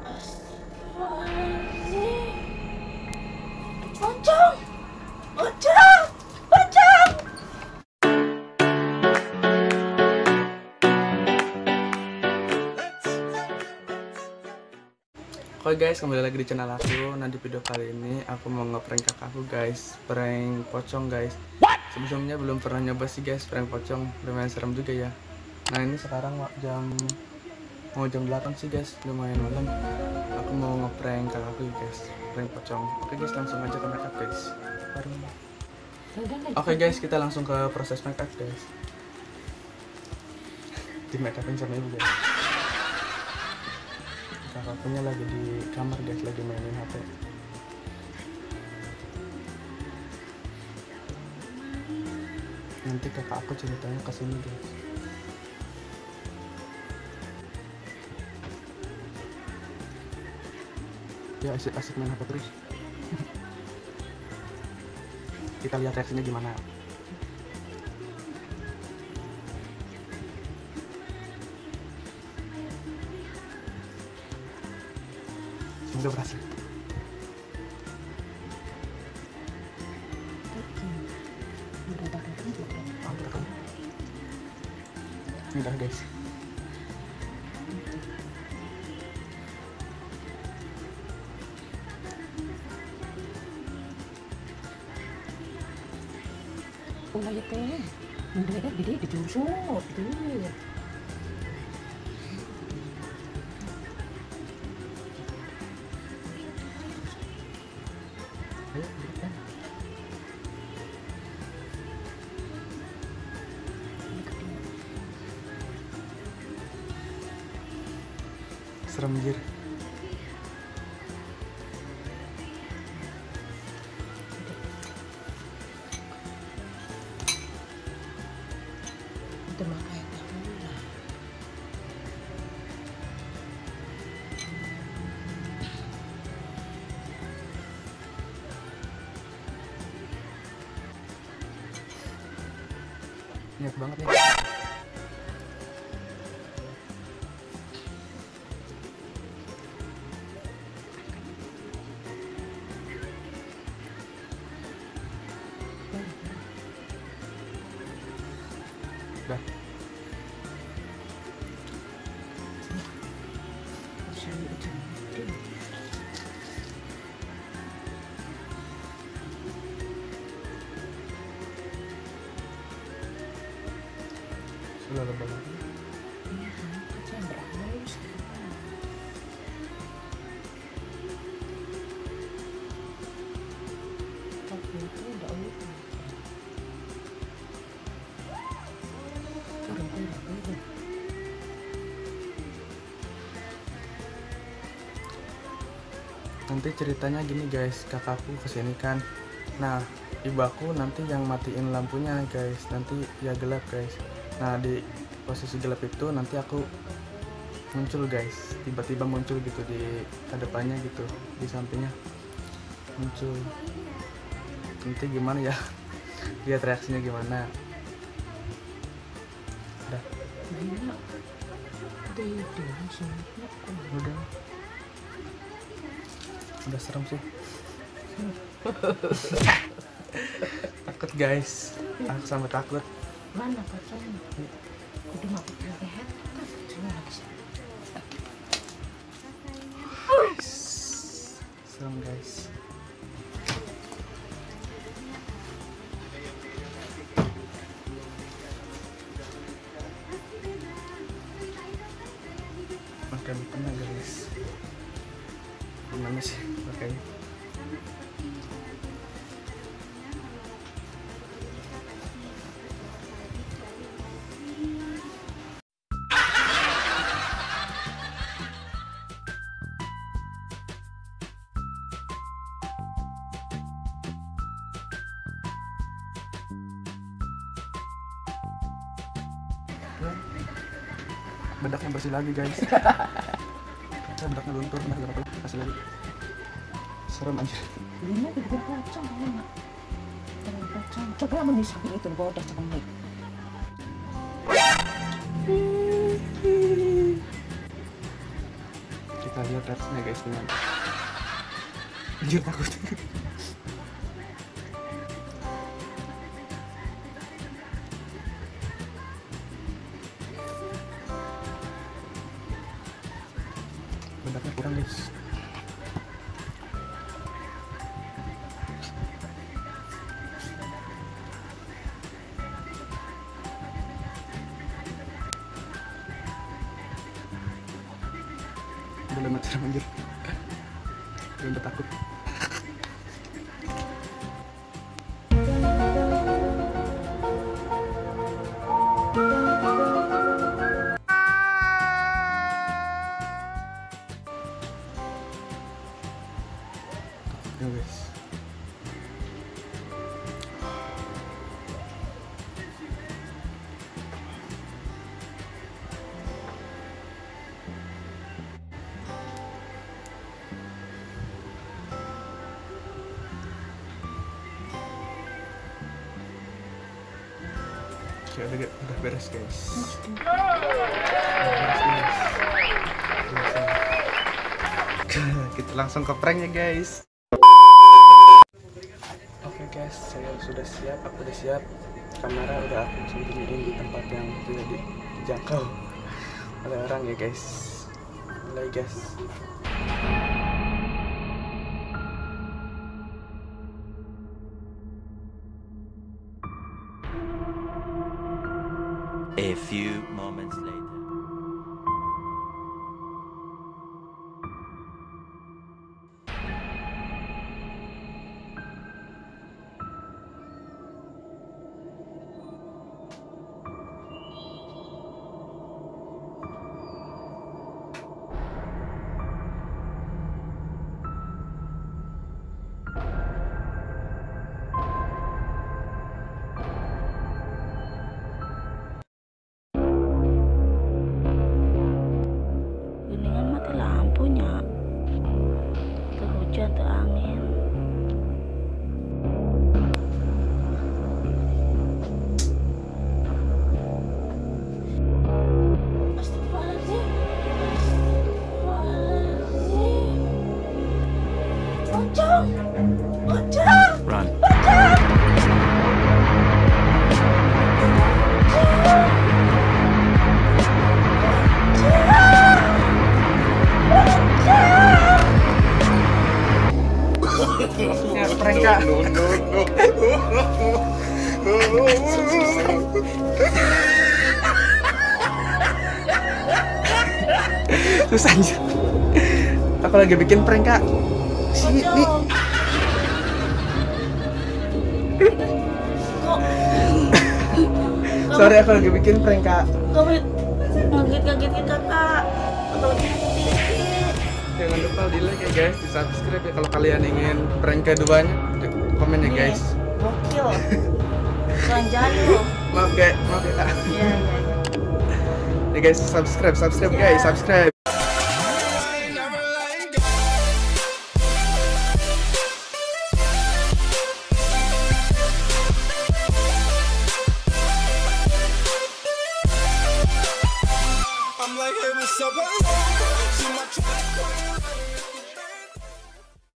Astagfirullahaladzim. Pocong! Pocong! Pocong! Oke guys, kembali lagi di channel aku. Nah, di video kali ini aku mau ngeprank kakakku guys, prank pocong guys. Sebelumnya belum pernah nyoba sih guys prank pocong, lumayan serem juga ya. Nah, ini sekarang mau jam 8 sih guys, lumayan malam. Aku mau ngeprank kakakku guys, prank pocong. Oke guys, langsung aja ke make up guys. Oke guys, kita langsung ke proses make up guys. Di make upin sama ibu guys. Kakaknya lagi di kamar guys, lagi mainin HP. Nanti kakak aku ceritanya kesini guys. Ya asik-asik main HP terus. Kita lihat reaksinya gimana. Semoga berhasil. Udah guys. Ulah ya teh, mendadak gede dijusut tuh. Ayo, berikan. Serem jir. Itu makanya tahu lah. Niat banget ya. Udah. Sudah lebih lagi. Iya, kacang berhalus. Tapi itu udah lupa. Nanti ceritanya gini guys, kakakku kesini kan. Nah, ibu aku nanti yang matiin lampunya guys, nanti ya gelap guys. Nah, di posisi gelap itu nanti aku muncul guys, tiba-tiba muncul gitu di hadapannya gitu, di sampingnya muncul. Nanti gimana ya, lihat reaksinya gimana. Udah. Banyak. Dede langsung. Udah serem sih. Takut guys, aku sama takut. Mana pocongnya? Udah mau lihat. Cuma lagi sih. Serem guys. Makan pernah guys. Gimana sih pakainya? Bedaknya bersih lagi guys. Bedaknya luntur, benar kenapa? Kasih lagi. Serem anjir. Ini juga pocong banyak. Pocong. Coba menisahkan itu bodoh cemik. Kita kita lihat reaksinya guys gimana. Anjir takut. Bedaknya kurang guys. Udah mati sama anjir. Udah takut. Ya guys. Oke, udah beres guys. Kita langsung ke pranknya guys. Oke guys, saya sudah siap, aku udah siap. Kamera udah aku sembunyiin di tempat yang tidak dijangkau oleh orang ya guys. Mulai guys. A few moments later. Hujan tuh angin. Astagfirullahaladzim. Pocong. Pocong. Run. Ya, prank Kak. Susah aja. Aku lagi bikin prank Kak. Sini nih. Sorry, aku lagi bikin prank Kak. Kamu ngaget-ngagetin kakak. Aku lagi dikit. Jangan lupa di like ya guys, di subscribe ya kalau kalian ingin prank keduanya. Komen ya guys. Gokil. Jangan Maaf ya Kak. Iya. Ya guys, subscribe guys, subscribe.